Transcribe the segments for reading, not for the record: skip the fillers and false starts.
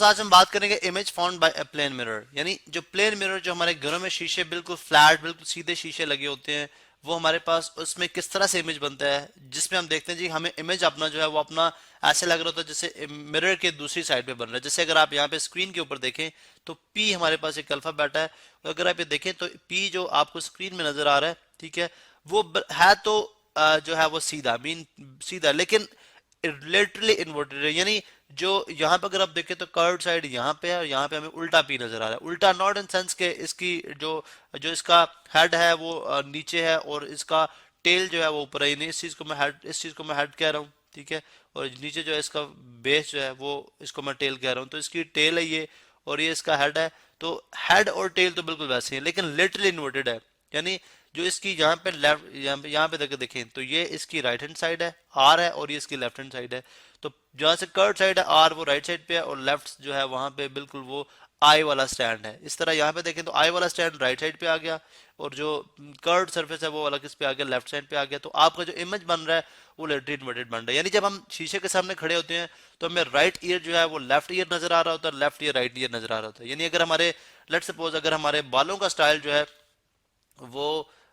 दोस्तों आज हम बात करेंगे image found by plane mirror, यानी जो प्लेन मिरर जो हमारे घरों में शीशे बिल्कुल फ्लैट बिल्कुल सीधे शीशे लगे होते हैं, वो हमारे पास उसमें किस तरह से इमेज बनता है, जिसमें हम देखते हैं जी हमें इमेज अपना जो है वो अपना ऐसे लग रहा होता है जैसे मिरर के दूसरी साइड पे बन रहा है। जैसे अगर आप यहाँ पे स्क्रीन के ऊपर देखें तो पी हमारे पास एक अल्फाबेट है, और अगर आप ये देखें तो पी जो आपको स्क्रीन में नजर आ रहा है, ठीक है, वो है तो जो है वो सीधा मीन सीधा, लेकिन लिटरली इन्वर्टेड है। यानी जो यहाँ पे अगर आप देखें तो कर्व साइड यहाँ पे है और यहाँ पे हमें उल्टा पी नजर आ रहा है। उल्टा नॉट इन सेंस के इसकी जो जो इसका हेड है वो नीचे है और इसका टेल जो है वो ऊपर है। इस चीज को मैं हेड, इस चीज को मैं हेड कह रहा हूँ, ठीक है, और नीचे जो है इसका बेस जो है वो इसको मैं टेल कह रहा हूँ। तो इसकी टेल है ये और ये इसका हेड है, तो हेड और टेल तो बिल्कुल वैसे ही है लेकिन लिटरली इन्वर्टेड है। यानी जो इसकी यहाँ पे लेफ्ट यहाँ पे देखें तो ये इसकी राइट हैंड साइड है आर है और ये इसकी लेफ्ट हैंड साइड है। तो जहाँ से कर्व साइड है आर वो राइट साइड पे है और लेफ्ट जो है वहां पे बिल्कुल वो आई वाला स्टैंड है। इस तरह यहाँ पे देखें तो आई वाला स्टैंड राइट साइड पे आ गया और जो कर्व सरफेस है वो वाला किस पे आ गया, लेफ्ट साइड पे आ गया। तो आपका जो इमेज बन रहा है वो लेटरी इन्वर्टेड बन रहा है। यानी जब हम शीशे के सामने खड़े होते हैं तो हमें राइट ईयर जो है वो लेफ्ट ईयर नजर आ रहा होता है, लेफ्ट ईयर राइट ईयर नजर आ रहा होता है। यानी अगर हमारे लेट सपोज अगर हमारे बालों का स्टाइल जो है वो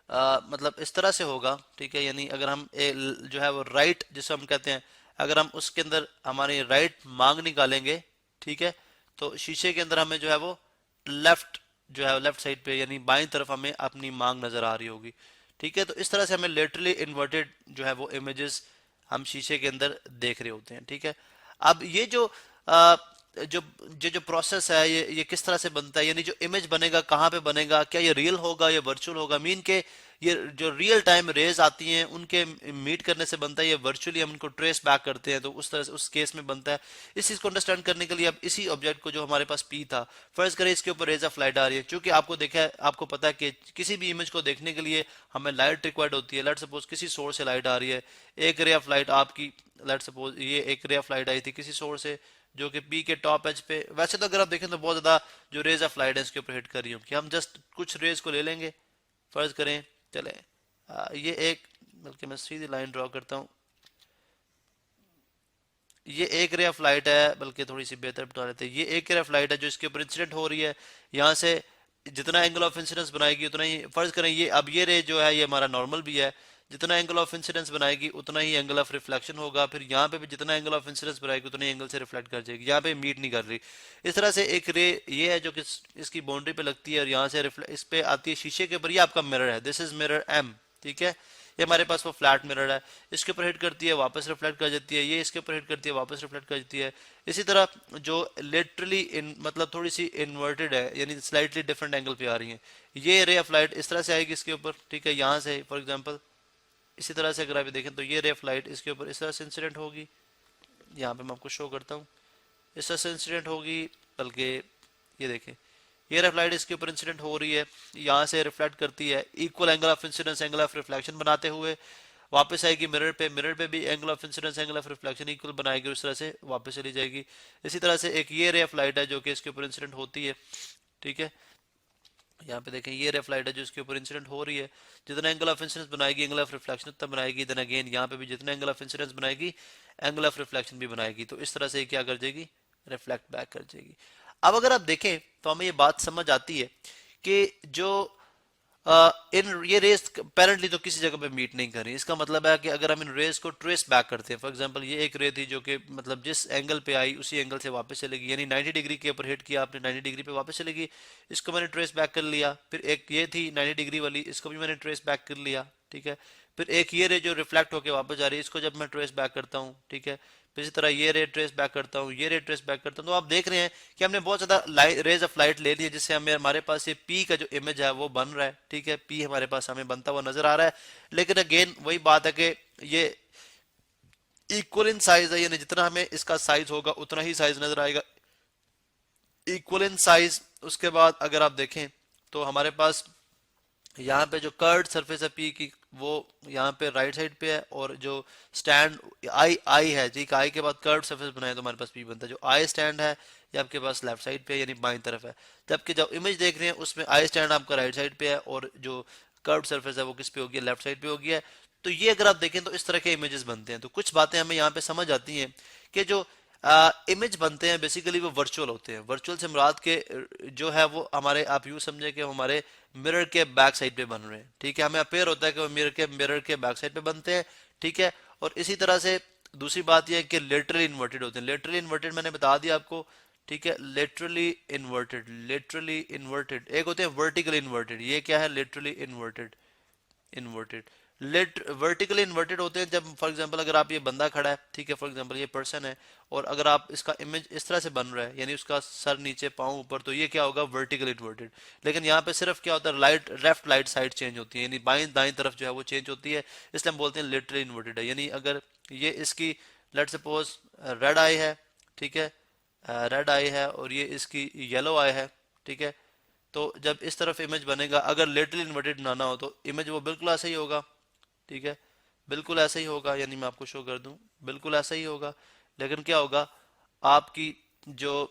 मतलब इस तरह से होगा, ठीक है, यानी अगर हम जो है वो राइट जिसे हम कहते हैं, अगर हम उसके अंदर हमारी राइट मांग निकालेंगे, ठीक है, तो शीशे के अंदर हमें जो है वो लेफ्ट जो है लेफ्ट साइड पे यानी बाईं तरफ हमें अपनी मांग नजर आ रही होगी, ठीक है। तो इस तरह से हमें लेटरली इन्वर्टेड जो है वो इमेजेस हम शीशे के अंदर देख रहे होते हैं, ठीक है। अब ये जो जो जो प्रोसेस है ये किस तरह से बनता है, यानी जो इमेज बनेगा कहाँ पे बनेगा, क्या ये रियल होगा या वर्चुअल होगा, मीन के ये जो रियल टाइम रेज आती हैं उनके मीट करने से बनता है, ये वर्चुअली हम इनको ट्रेस बैक करते हैं तो उस तरह से उस केस में बनता है। इस चीज को अंडरस्टैंड करने के लिए अब इसी ऑब्जेक्ट को जो हमारे पास पी था, फर्ज करें इसके ऊपर रेज ऑफ लाइट आ रही है, क्योंकि आपको देखा है, आपको पता है कि किसी भी इमेज को देखने के लिए हमें लाइट रिक्वायर्ड होती है। लेट सपोज किसी सोर्स से लाइट आ रही है, एक रे ऑफ लाइट आपकी, लेट सपोज ये एक रे ऑफ लाइट आई थी किसी सोर्स से जो कि पी के टॉप एज पे, वैसे तो अगर आप देखें तो बहुत ज्यादा जो रेज ऑफ लाइट है इसके ऊपर हिट कर रही हूँ, कि हम जस्ट कुछ रेज को ले लेंगे, फर्ज करें चले ये एक, बल्कि मैं सीधी लाइन ड्रॉ करता हूँ, ये एक रे ऑफ लाइट है, बल्कि थोड़ी सी बेहतर बता लेते हैं, ये एक रे ऑफ लाइट है जो इसके ऊपर इंसिडेंट हो रही है। यहाँ से जितना एंगल ऑफ इंसिडेंस बनाएगी उतना ही, फर्ज करें ये अब ये रे जो है ये हमारा नॉर्मल भी है, जितना एंगल ऑफ इंसिडेंस बनाएगी उतना ही एंगल ऑफ रिफ्लेक्शन होगा, फिर यहाँ पे भी जितना एंगल ऑफ इंसिडेंस बनाएगी उतना ही एंगल से रिफ्लेक्ट कर जाएगी, यहाँ पे मीट नहीं कर रही। इस तरह से एक रे ये है जो कि इसकी बाउंड्री पे लगती है और यहाँ से इस पे आती है शीशे के ऊपर, ये आपका मिरर है, दिस इज मिरर एम, ठीक है। ये हमारे पास वो फ्लैट मिरर है, इसके ऊपर हिट करती है वापस रिफ्लेक्ट कर जाती है, ये इसके ऊपर हिट करती है वापस रिफ्लेक्ट कर जाती है। इसी तरह जो लिटरली इन मतलब थोड़ी सी इन्वर्टेड है यानी स्लाइटली डिफरेंट एंगल पे आ रही है, ये रे ऑफ लाइट इस तरह से आएगी इसके ऊपर, ठीक है, यहाँ से फॉर एग्जांपल इसी तरह से अगर आप देखें तो ये रे ऑफ लाइट इसके ऊपर इस तरह से इंसिडेंट होगी, यहाँ पे मैं आपको शो करता हूँ, इस तरह से इंसिडेंट होगी, बल्कि ये देखें ये रेफ्लाइट इसके ऊपर इंसिडेंट हो रही है, यहाँ से रिफ्लेक्ट करती है, equal angle of incidence angle of reflection बनाते हुए वापस आएगी मिरर पे, मिरर पे भी angle of incidence angle of reflection equal बनाएगी, उस तरह से वापस चली जाएगी। इसी तरह से एक ये रे ऑफ लाइट है जो कि इसके ऊपर इंसिडेंट होती है, ठीक है, यहाँ पे देखें ये रे ऑफ लाइट है जो इसके ऊपर इंसिडेंट हो रही है, जितना एंगल ऑफ इंसिडेंस बनाएगी एंगल ऑफ रिफ्लेक्शन उतना बनाएगी, देन अगेन यहाँ पे भी जितना एंगल ऑफ इंसिडेंस बनाएगी एंगल ऑफ रिफ्लेक्शन भी बनाएगी, तो इस तरह से क्या कर जाएगी, रिफ्लेक्ट बैक कर जाएगी। अब अगर आप देखें तो हमें ये बात समझ आती है कि जो इन ये रेस पेरेंटली तो किसी जगह पे मीट नहीं कर रही, इसका मतलब है कि अगर हम इन रेस को ट्रेस बैक करते हैं, फॉर एग्जांपल ये एक रे थी जो कि मतलब जिस एंगल पे आई उसी एंगल से वापस चलेगी, यानी 90 डिग्री के ऊपर हिट किया आपने 90 डिग्री पे वापस चलेगी, इसको मैंने ट्रेस बैक कर लिया। फिर एक ये थी 90 डिग्री वाली, इसको भी मैंने ट्रेस बैक कर लिया, ठीक है। फिर एक ये रे जो रिफ्लेक्ट होकर वापस जा रही है, इसको जब मैं ट्रेस बैक करता हूँ, ठीक है, फिर इसी तरह ये रे ट्रेस बैक करता हूँ, ये रे ट्रेस बैक करता हूँ, तो आप देख रहे हैं कि हमने बहुत ज्यादा रेज ऑफ लाइट ले ली है, जिससे हमें हमारे पास ये पी का जो इमेज है वो बन रहा है, ठीक है, पी हमारे पास हमें बनता हुआ नजर आ रहा है। लेकिन अगेन वही बात है कि ये इक्वल इन साइज है, यानी जितना हमें इसका साइज होगा उतना ही साइज नजर आएगा, इक्वल इन साइज। उसके बाद अगर आप देखें तो हमारे पास यहाँ पे जो कर्ड सरफेस है पी की वो यहाँ पे राइट साइड पे है, और जो स्टैंड आई आई है, ठीक, आई के बाद कर्ड सरफेस बनाए तो हमारे पास पी बनता है। जो आई स्टैंड है ये आपके पास लेफ्ट साइड पे है यानी बाईं तरफ है, जबकि जब इमेज देख रहे हैं उसमें आई स्टैंड आपका राइट साइड पे है और जो कर्व सरफेस है वो किस पे होगी, लेफ्ट साइड पे होगी है। तो ये अगर आप देखें तो इस तरह के इमेजेस बनते हैं। तो कुछ बातें हमें यहाँ पे समझ आती हैं कि जो इमेज बनते हैं बेसिकली वो वर्चुअल होते हैं। वर्चुअल से मुराद के जो है वो हमारे, आप यूँ समझे कि हमारे मिरर के बैक साइड पे बन रहे हैं, ठीक है। हमें अपेयर होता है कि वो मिरर के बैक साइड पे बनते हैं, ठीक है। और इसी तरह से दूसरी बात यह है कि लेटरली इन्वर्टेड होते हैं। लेटरली इन्वर्टेड मैंने बता दिया आपको, ठीक है। लेटरली इन्वर्टेड एक होते हैं वर्टिकली इन्वर्टेड। ये क्या है? Laterally inverted. Inverted let vertically inverted होते हैं जब फॉर एग्जांपल अगर आप, ये बंदा खड़ा है, ठीक है, फॉर एग्जांपल ये पर्सन है, और अगर आप इसका इमेज इस तरह से बन रहा है, यानी उसका सर नीचे पाँव ऊपर, तो ये क्या होगा? Vertically inverted. लेकिन यहाँ पे सिर्फ क्या होता है, light left light side change होती है, यानी बाईं दाईं तरफ जो है वो चेंज होती है, इसलिए हम बोलते हैं लिटरली इन्वर्टेड है। यानी अगर ये इसकी लेट सपोज रेड आई है, ठीक है, रेड आई है, और ये इसकी येलो आई है, ठीक है। तो जब इस तरफ इमेज बनेगा, अगर लेटरली इन्वर्टेड बनाना हो तो इमेज वो बिल्कुल ऐसा ही होगा, ठीक है, बिल्कुल ऐसा ही होगा। यानी मैं आपको शो कर दूं, बिल्कुल ऐसा ही होगा। लेकिन क्या होगा, आपकी जो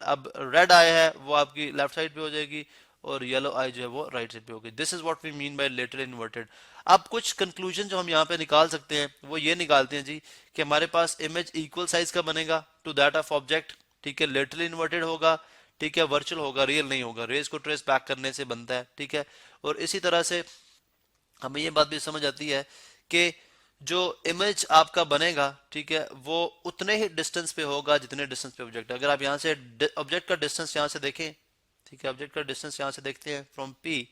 अब रेड आई है वो आपकी लेफ्ट साइड पे हो जाएगी, और येलो आई जो है वो राइट साइड पे होगी। This is what we mean by lateral inverted. अब कुछ कंक्लूजन जो हम यहाँ पे निकाल सकते हैं वो ये निकालते हैं जी, कि हमारे पास इमेज इक्वल साइज का बनेगा टू दैट ऑफ ऑब्जेक्ट, ठीक है, लेटरल इन्वर्टेड होगा, ठीक है, वर्चुअल होगा, रियल नहीं होगा, रेज को ट्रेस बैक करने से बनता है, ठीक है। और इसी तरह से हमें ये बात भी समझ आती है कि जो इमेज आपका बनेगा, ठीक है, वो उतने ही डिस्टेंस पे होगा जितने डिस्टेंस पे ऑब्जेक्ट है। अगर आप यहाँ से ऑब्जेक्ट का डिस्टेंस यहाँ से देखें, ठीक है, ऑब्जेक्ट का डिस्टेंस यहाँ से देखते हैं फ्रॉम पी,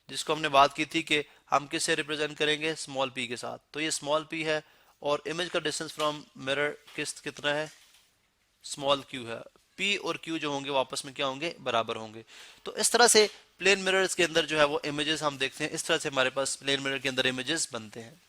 जिसको हमने बात की थी कि हम किससे रिप्रेजेंट करेंगे, स्मॉल पी के साथ, तो ये स्मॉल पी है। और इमेज का डिस्टेंस फ्रॉम मिरर कितना है, स्मॉल क्यू है। पी और क्यू जो होंगे वो आपस में क्या होंगे, बराबर होंगे। तो इस तरह से प्लेन मिरर्स के अंदर जो है वो इमेजेस हम देखते हैं, इस तरह से हमारे पास प्लेन मिरर के अंदर इमेजेस बनते हैं।